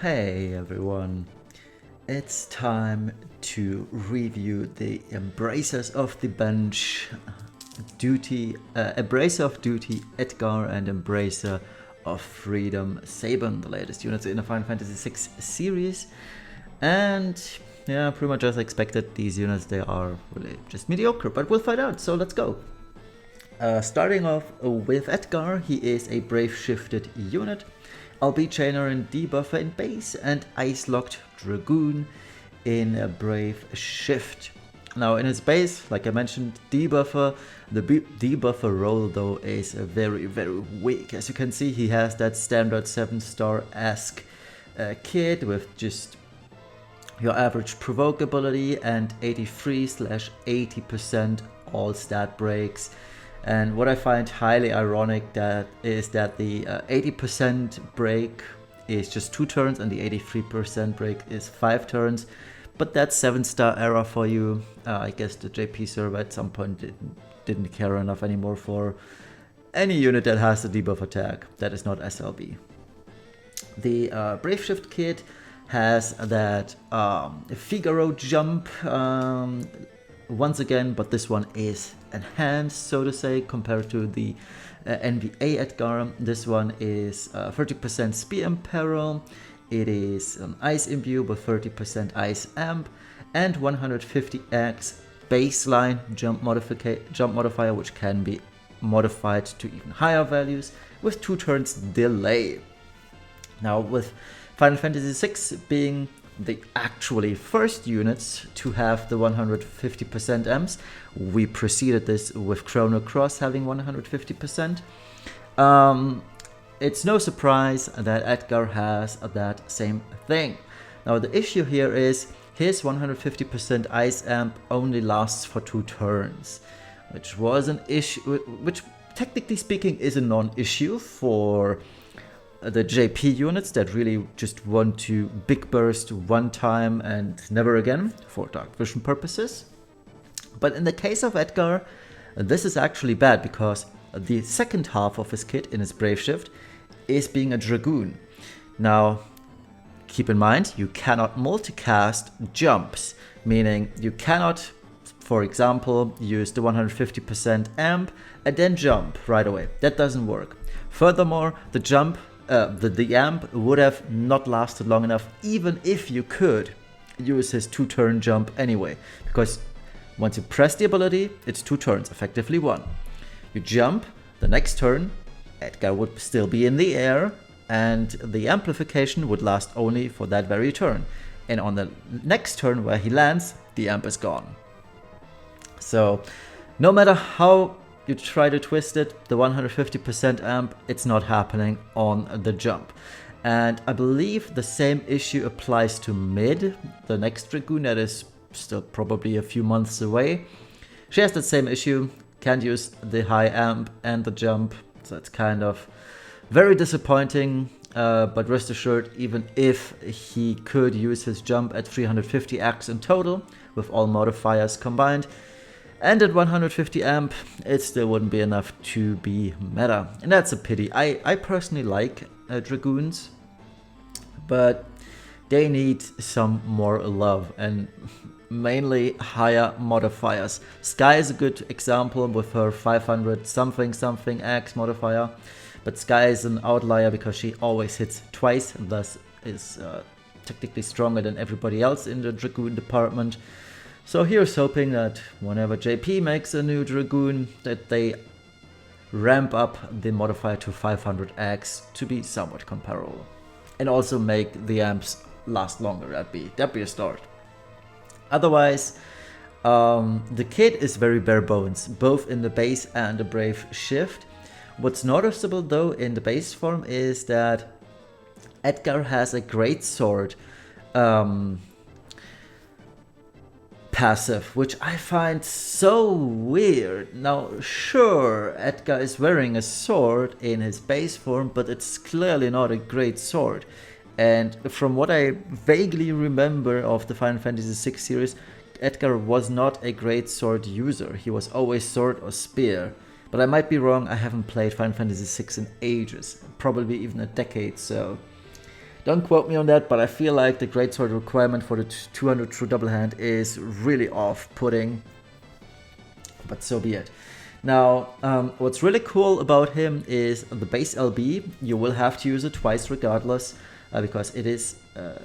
Hey everyone, it's time to review the Embracers of the Bench duty, Embracer of Duty, Edgar and Embracer of Freedom, Sabin, the latest units in the Final Fantasy VI series. And yeah, pretty much as expected, these units, they are really just mediocre, but we'll find out, so let's go. Starting off with Edgar, he is a Brave Shifted unit, LB Chainer and Debuffer in base, and Ice Locked Dragoon in a Brave Shift. Now in his base, like I mentioned, Debuffer, the Debuffer role though is very weak. As you can see, he has that standard 7-star-esque kit with just your average provoke ability and 83/80% all stat breaks. And what I find highly ironic is that the 80% break is just 2 turns and the 83% break is 5 turns. But that's 7-star error for you. I guess the JP server at some point didn't care enough anymore for any unit that has the debuff attack that is not SLB. The Brave Shift kit has that Figaro jump once again, but this one is enhanced, so to say, compared to the NVA Edgar. This one is 30% Spear Imperil. It is Ice Imbue with 30% Ice Amp and 150x baseline jump modifier, which can be modified to even higher values with 2 turns delay. Now, with Final Fantasy VI being the actually first units to have the 150% amps, we preceded this with Chrono Cross having 150%. It's no surprise that Edgar has that same thing. Now the issue here is his 150% Ice Amp only lasts for 2 turns, which was an issue, which technically speaking is a non-issue for the JP units that really just want to big burst one time and never again for dark vision purposes. But in the case of Edgar, this is actually bad because the second half of his kit in his Brave Shift is being a Dragoon. Now, keep in mind, you cannot multicast jumps, meaning you cannot, for example, use the 150% amp and then jump right away. That doesn't work. Furthermore, the jump the amp would have not lasted long enough even if you could use his 2-turn jump anyway, because once you press the ability, it's 2 turns, effectively 1. You jump, the next turn, Edgar would still be in the air, and the amplification would last only for that very turn. And on the next turn where he lands, the amp is gone. So, no matter how you try to twist it, the 150% amp, it's not happening on the jump. And I believe the same issue applies to Mid, the next Dragoon that is still probably a few months away. She has that same issue, can't use the high amp and the jump, so it's kind of very disappointing. But rest assured, even if he could use his jump at 350x in total, with all modifiers combined, and at 150 amp, it still wouldn't be enough to be meta. And that's a pity. I personally like Dragoons, but they need some more love and mainly higher modifiers. Sky is a good example with her 500 something X modifier, but Sky is an outlier because she always hits twice and thus is technically stronger than everybody else in the Dragoon department. So here's hoping that whenever JP makes a new Dragoon, that they ramp up the modifier to 500x to be somewhat comparable. And also make the amps last longer, that'd be a start. Otherwise, the kit is very bare bones, both in the base and the Brave Shift. What's noticeable though in the base form is that Edgar has a greatsword passive, which I find so weird. Now, sure, Edgar is wearing a sword in his base form, but it's clearly not a great sword. And from what I vaguely remember of the Final Fantasy VI series, Edgar was not a great sword user. He was always sword or spear. But I might be wrong, I haven't played Final Fantasy VI in ages, probably even a decade, so Don't quote me on that, but I feel like the greatsword requirement for the 200 true double hand is really off-putting. But so be it. Now, what's really cool about him is the base LB. You will have to use it twice regardless, because it is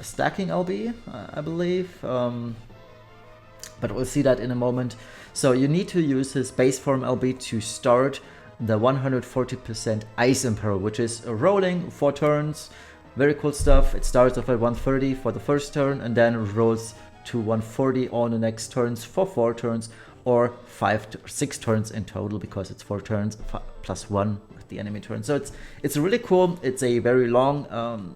stacking LB, I believe. But we'll see that in a moment. So you need to use his base form LB to start the 140% Ice Imperil, which is a rolling 4 turns. Very cool stuff. It starts off at 130 for the first turn and then rolls to 140 on the next turns for 4 turns, or 6 turns in total, because it's 4 turns plus 1 with the enemy turn. So it's really cool. It's a very long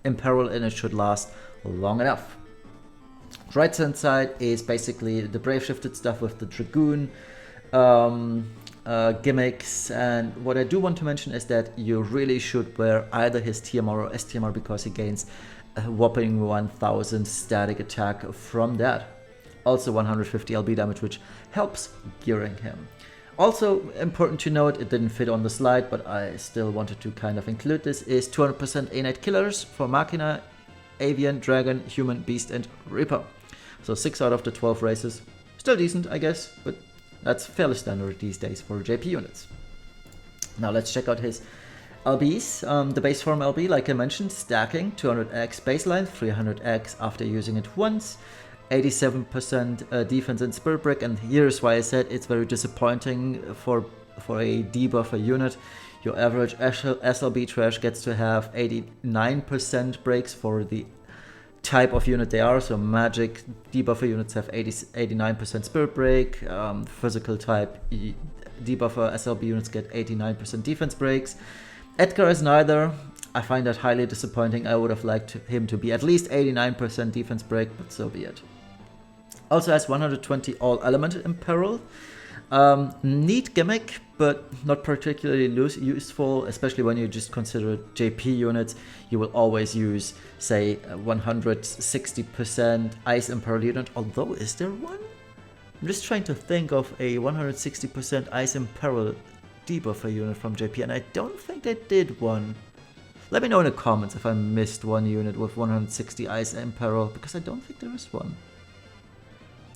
Imperil, and it should last long enough. Right hand side is basically the brave shifted stuff with the Dragoon gimmicks, and what I do want to mention is that you really should wear either his TMR or STMR, because he gains a whopping 1000 static attack from that. Also 150 LB damage, which helps gearing him. Also important to note, it didn't fit on the slide, but I still wanted to kind of include this, is 200% innate killers for Machina, Avian, Dragon, Human, Beast and Reaper. So 6 out of the 12 races. Still decent, I guess, but that's fairly standard these days for JP units. Now let's check out his LBs. The base form LB, like I mentioned, stacking, 200x baseline, 300x after using it once, 87% defense and Spirit Break, and here's why I said it's very disappointing for a debuffer unit. Your average SLB trash gets to have 89% breaks for the type of unit they are. So magic debuffer units have 89% Spirit Break. Physical type debuffer SLB units get 89% defense breaks. Edgar is neither. I find that highly disappointing. I would have liked him to be at least 89% defense break, but so be it. Also has 120 all element imperil. Neat gimmick, but not particularly useful, especially when you just consider JP units. You will always use, say, 160% Ice Imperil unit, although is there one? I'm just trying to think of a 160% Ice Imperil debuffer unit from JP, and I don't think they did one. Let me know in the comments if I missed one unit with 160 Ice Imperil, because I don't think there is one.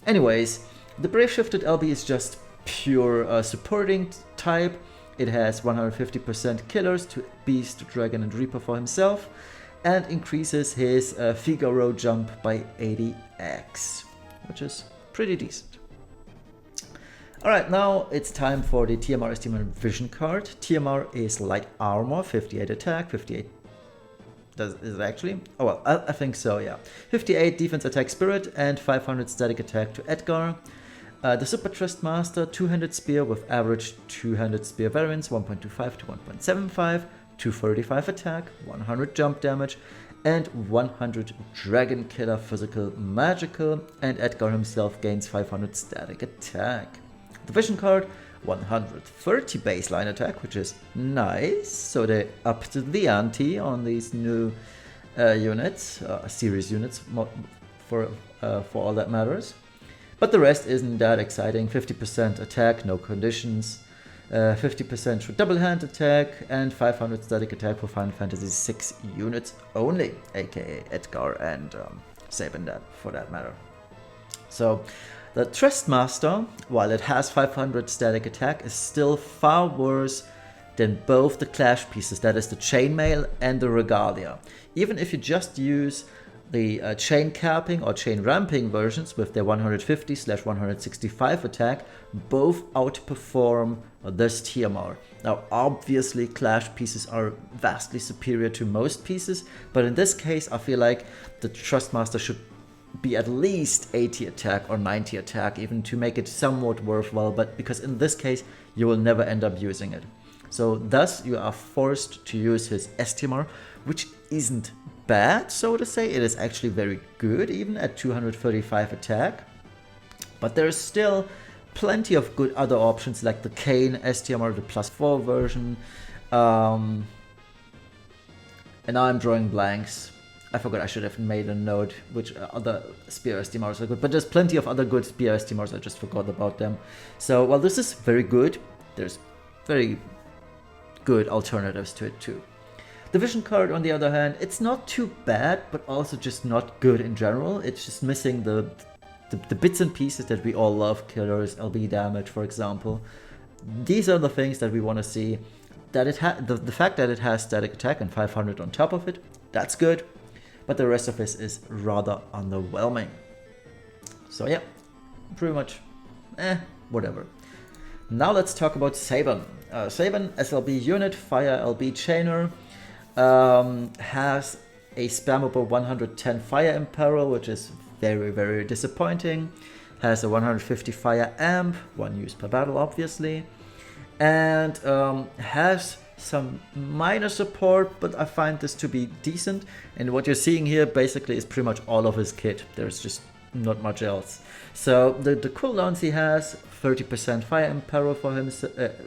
Anyways, the Brave Shifted LB is just pure supporting type. It has 150% killers to Beast, Dragon and Reaper for himself, and increases his Figaro jump by 80x, which is pretty decent. Alright, now it's time for the TMR STMR Vision card. TMR is light armor, 58 attack, 58... is it actually? Oh well, I think so, yeah. 58 defense attack spirit and 500 static attack to Edgar. The Super Trust Master, 200 spear with average 200 spear variance, 1.25 to 1.75, 235 attack, 100 jump damage, and 100 Dragon Killer physical magical, and Edgar himself gains 500 static attack. The Vision card, 130 baseline attack, which is nice, so they upped the ante on these new units, series units, for all that matters. But the rest isn't that exciting. 50% attack, no conditions, 50% double hand attack, and 500 static attack for Final Fantasy 6 units only, aka Edgar and Sabin, for that matter. So the Trust Master, while it has 500 static attack, is still far worse than both the Clash pieces, that is the Chainmail and the Regalia. Even if you just use the chain capping or chain ramping versions with their 150/165 attack, both outperform this TMR. Now obviously Clash pieces are vastly superior to most pieces, but in this case I feel like the Trustmaster should be at least 80 attack or 90 attack even to make it somewhat worthwhile, but because in this case you will never end up using it. So thus you are forced to use his STMR, which isn't bad, so to say. It is actually very good even at 235 attack, but there's still plenty of good other options like the Kane STMR, the +4 version, and now I'm drawing blanks. I forgot, I should have made a note which other spear STMRs are good, but there's plenty of other good spear STMRs, I just forgot about them. So while this is very good, there's very good alternatives to it too. The vision card, on the other hand, it's not too bad, but also just not good in general. It's just missing the bits and pieces that we all love, killers, LB damage, for example. These are the things that we want to see. That the fact that it has static attack and 500 on top of it, that's good, but the rest of this is rather underwhelming. So yeah, pretty much, whatever. Now let's talk about Sabin. Sabin, SLB unit, Fire LB Chainer, has a spammable 110 Fire Imperil, which is very, very disappointing. Has a 150 Fire Amp, 1 use per battle obviously, and has some minor support, but I find this to be decent. And what you're seeing here basically is pretty much all of his kit. There's just not much else. So the cooldowns he has, 30% Fire Imperil for him,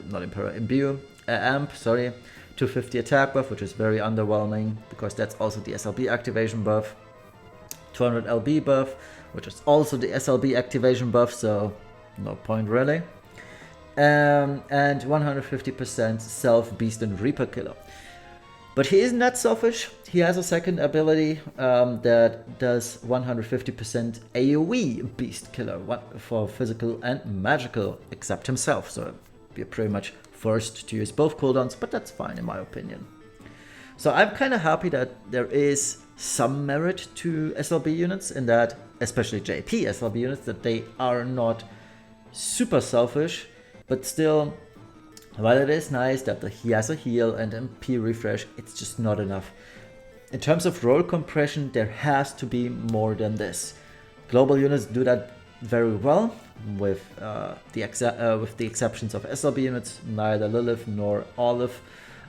not Imperil, Imbue, Amp, sorry, 250 attack buff, which is very underwhelming because that's also the SLB activation buff, 200 LB buff, which is also the SLB activation buff, so no point really. And 150% Self, Beast and Reaper Killer. But he isn't that selfish. He has a second ability that does 150% AoE Beast Killer for physical and magical, except himself. So you're pretty much forced to use both cooldowns, but that's fine in my opinion. So I'm kind of happy that there is some merit to SLB units in that, especially JP SLB units, that they are not super selfish. But still, while it is nice that he has a heal and MP refresh, it's just not enough. In terms of roll compression, there has to be more than this. Global units do that very well, with the exceptions of SLB units. Neither Lilith nor Olive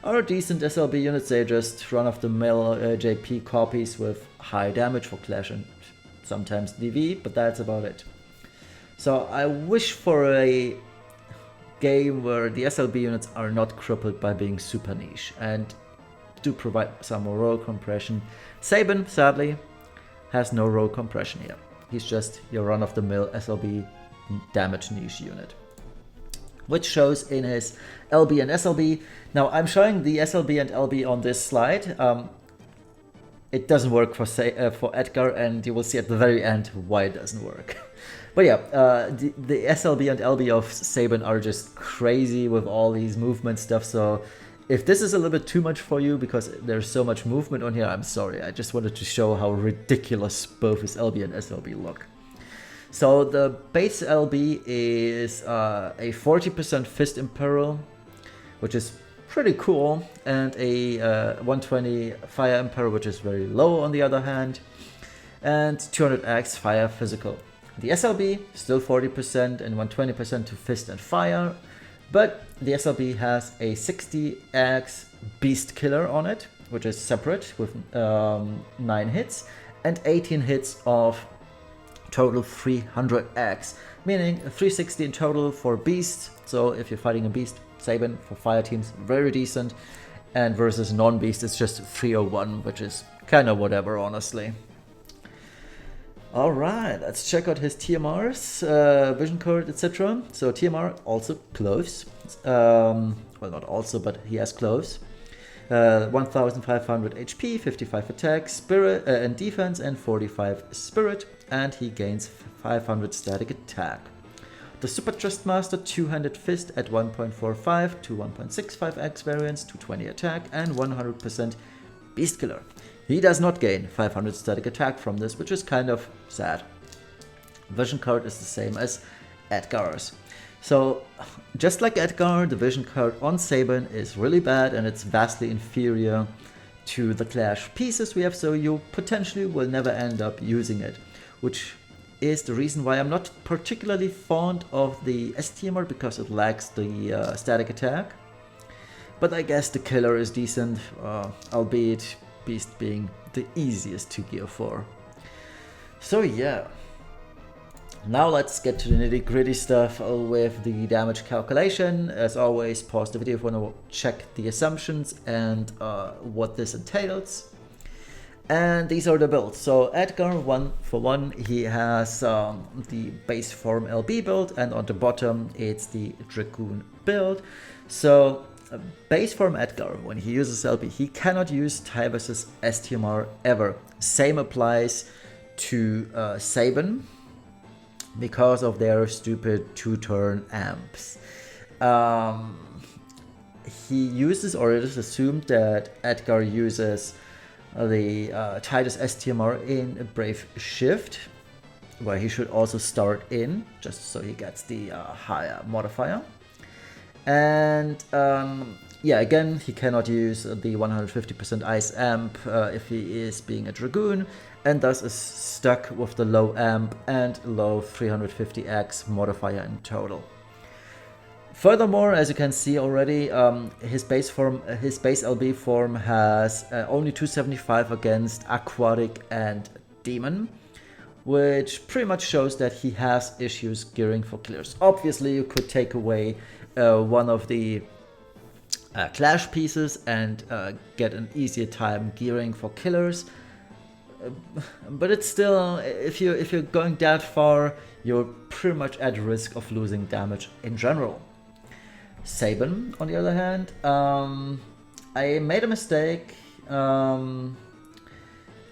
are decent SLB units. They just run-of-the-mill JP copies with high damage for Clash and sometimes DV, but that's about it. So I wish for a game where the SLB units are not crippled by being super niche and do provide some more roll compression. Sabin, sadly, has no roll compression here. He's just your run-of-the-mill SLB damage niche unit, which shows in his LB and SLB. Now I'm showing the SLB and LB on this slide. It doesn't work for Edgar, and you will see at the very end why it doesn't work. But yeah, the SLB and LB of Sabin are just crazy with all these movement stuff. So if this is a little bit too much for you because there's so much movement on here, I'm sorry. I just wanted to show how ridiculous both his LB and SLB look. So the base LB is a 40% Fist Imperil, which is pretty cool, and a 120 Fire Imperil, which is very low on the other hand, and 200x Fire Physical. The SLB, still 40% and 120% to Fist and Fire, but the SLB has a 60x Beast Killer on it, which is separate with 9 hits and 18 hits of total 300x, meaning 360 in total for Beast. So if you're fighting a Beast, Sabin for Fire teams, very decent, and versus non-Beast it's just 301, which is kind of whatever, honestly. Alright, let's check out his TMRs, vision code, etc. So TMR also clothes, well not also, but he has clothes. 1500 HP, 55 attack, spirit and defense, and 45 spirit, and he gains 500 static attack. The Super Trustmaster two-handed fist at 1.45 to 1.65x variance, 220 attack, and 100% Beast Killer. He does not gain 500 static attack from this, which is kind of sad. Vision card is the same as Edgar's. So, just like Edgar, the vision card on Sabin is really bad and it's vastly inferior to the Clash pieces we have, so you potentially will never end up using it, which is the reason why I'm not particularly fond of the STMR, because it lacks the static attack. But I guess the killer is decent, albeit Beast being the easiest to gear for. So yeah. Now let's get to the nitty-gritty stuff with the damage calculation. As always, pause the video if you want to check the assumptions and what this entails. And these are the builds. So Edgar, 1 for 1, he has the base form LB build, and on the bottom it's the Dragoon build. So base form Edgar, when he uses LB, he cannot use Ty versus STMR ever. Same applies to Sabin, because of their stupid 2-turn amps. He uses, or it is assumed that Edgar uses the Titus STMR in a Brave Shift, where he should also start in, just so he gets the higher modifier. And yeah, again, he cannot use the 150% ice amp if he is being a Dragoon, and thus is stuck with the low amp and low 350x modifier in total. Furthermore, as you can see already, his base LB form has only 275 against Aquatic and Demon, which pretty much shows that he has issues gearing for killers. Obviously, you could take away one of the clash pieces and get an easier time gearing for killers, but it's still, if you're going that far, you're pretty much at risk of losing damage in general. Sabin, on the other hand, I made a mistake on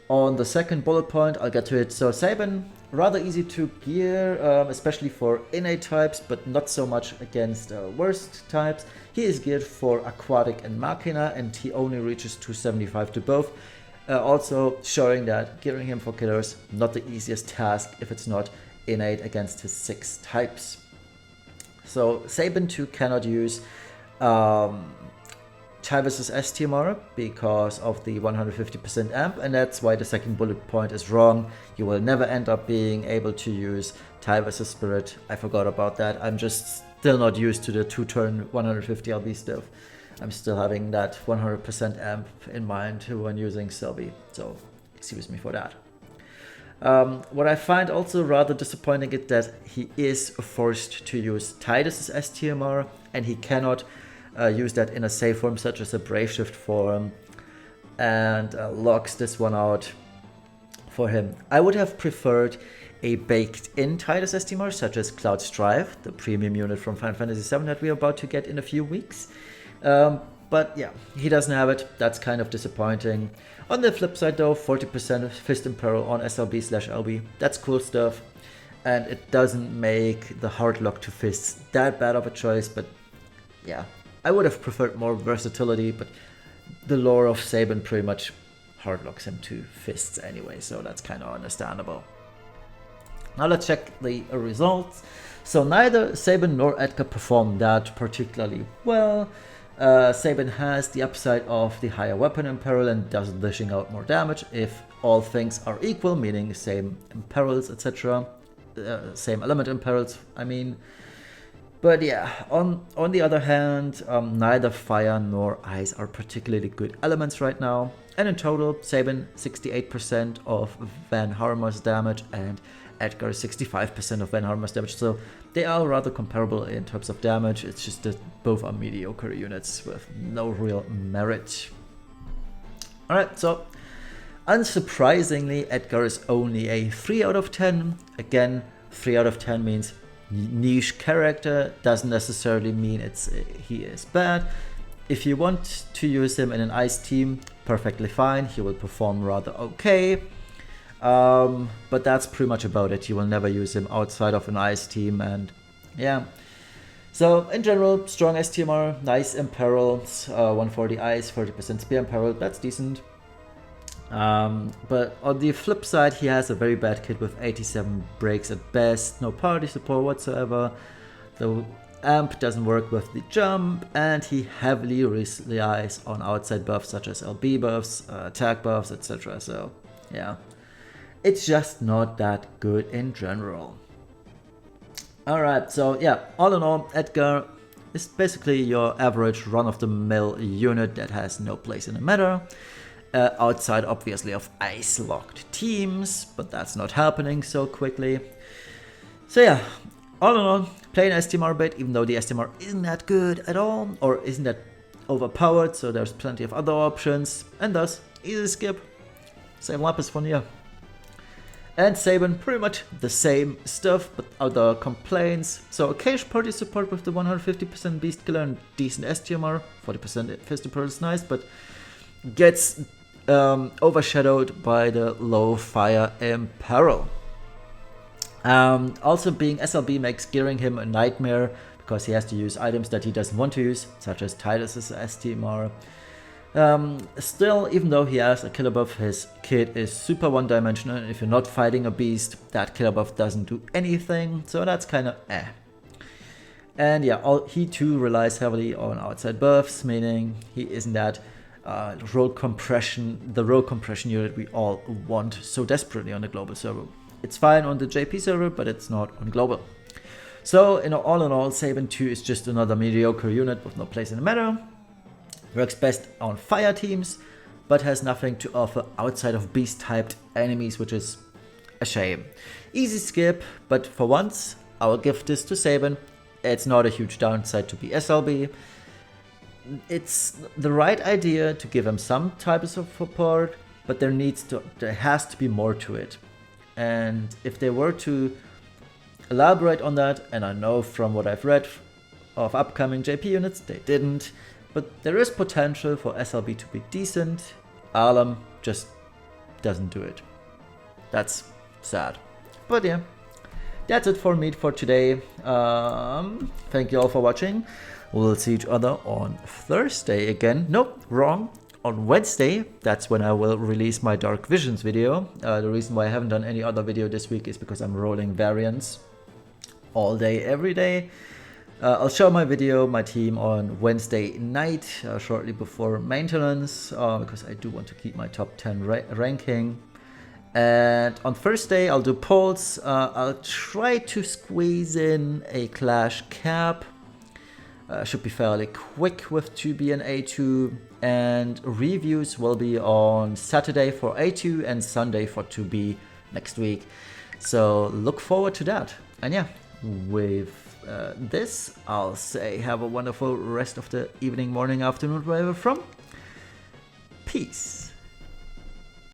the second bullet point. I'll get to it. So Sabin, rather easy to gear, especially for innate types, but not so much against worst types. He is geared for Aquatic and Machina, and he only reaches 275 to both. Also showing that gearing him for killers, not the easiest task if it's not innate against his 6 types. So Sabin 2 cannot use Ty versus STMR because of the 150% amp, and that's why the second bullet point is wrong. You will never end up being able to use Ty versus Spirit. I forgot about that. I'm just still not used to the 2-turn 150 LB stuff. I'm still having that 100% amp in mind when using Sylvie, so excuse me for that. What I find also rather disappointing is that he is forced to use Titus's STMR, and he cannot use that in a safe form such as a Brave Shift form, and locks this one out for him. I would have preferred a baked-in Titus STMR such as Cloud Strife, the premium unit from Final Fantasy VII that we're about to get in a few weeks. But yeah, he doesn't have it. That's kind of disappointing. On the flip side though, 40% Fist in Peril on SLB/LB. That's cool stuff. And it doesn't make the hard lock to fists that bad of a choice, but yeah, I would have preferred more versatility, but the lore of Sabin pretty much hard locks him to fists anyway, so that's kind of understandable. Now let's check the results. So neither Sabin nor Edgar performed that particularly well. Sabin has the upside of the higher weapon imperil and does dishing out more damage if all things are equal, meaning same imperils, etc. Same element imperils, I mean. But yeah, on the other hand, neither fire nor ice are particularly good elements right now. And in total, Sabin 68% of Van Harmer's damage and Edgar 65% of Van Harmer's damage. So they are rather comparable in terms of damage. It's just that both are mediocre units with no real merit. Alright, so unsurprisingly, Edgar is only a 3 out of 10. Again, 3 out of 10 means niche character, doesn't necessarily mean he is bad. If you want to use him in an ice team, perfectly fine, he will perform rather okay. But that's pretty much about it. You will never use him outside of an ice team, and yeah. So in general, strong STMR, nice imperils, 140 ice, 30% spear imperil, that's decent. But on the flip side, he has a very bad kit with 87 breaks at best, no party support whatsoever. The amp doesn't work with the jump, and he heavily relies on outside buffs such as LB buffs, attack buffs, etc. So yeah, it's just not that good in general. Alright, so yeah, all in all, Edgar is basically your average run-of-the-mill unit that has no place in the meta. Outside, obviously, of ice-locked teams, but that's not happening so quickly. So yeah, all in all, playing STMR bait, even though the STMR isn't that good at all, or isn't that overpowered, so there's plenty of other options, and thus, easy skip. Same lapis von hier. And Sabin, pretty much the same stuff, but other complaints. So occasional party support with the 150% Beast Killer and decent STMR, 40% Fist Pearl is nice, but gets overshadowed by the low fire imperil. Also being SLB makes gearing him a nightmare, because he has to use items that he doesn't want to use, such as Titus's STMR. Still, even though he has a killer buff, his kit is super one-dimensional, and if you're not fighting a beast, that killer buff doesn't do anything, so that's kind of eh. And yeah, he too relies heavily on outside buffs, meaning he isn't that the role compression unit we all want so desperately on the global server. It's fine on the JP server, but it's not on global. So all in all, Sabin 2 is just another mediocre unit with no place in the meta. Works best on fire teams, but has nothing to offer outside of beast-typed enemies, which is a shame. Easy skip, but for once, I'll give this to Sabin. It's not a huge downside to be SLB. It's the right idea to give him some types of support, but there has to be more to it. And if they were to elaborate on that, and I know from what I've read of upcoming JP units, they didn't. But there is potential for SLB to be decent. Alam just doesn't do it. That's sad. But yeah, that's it for me for today. Thank you all for watching. We'll see each other on Thursday again. Nope, wrong. On Wednesday, that's when I will release my Dark Visions video. The reason why I haven't done any other video this week is because I'm rolling variants all day, every day. I'll show my team on Wednesday night, shortly before maintenance, because I do want to keep my top 10 ranking. And on Thursday, I'll do polls. I'll try to squeeze in a Clash cap. Should be fairly quick with 2B and A2. And reviews will be on Saturday for A2 and Sunday for 2B next week. So look forward to that. And yeah, with this, I'll say have a wonderful rest of the evening, morning, afternoon, wherever from. Peace.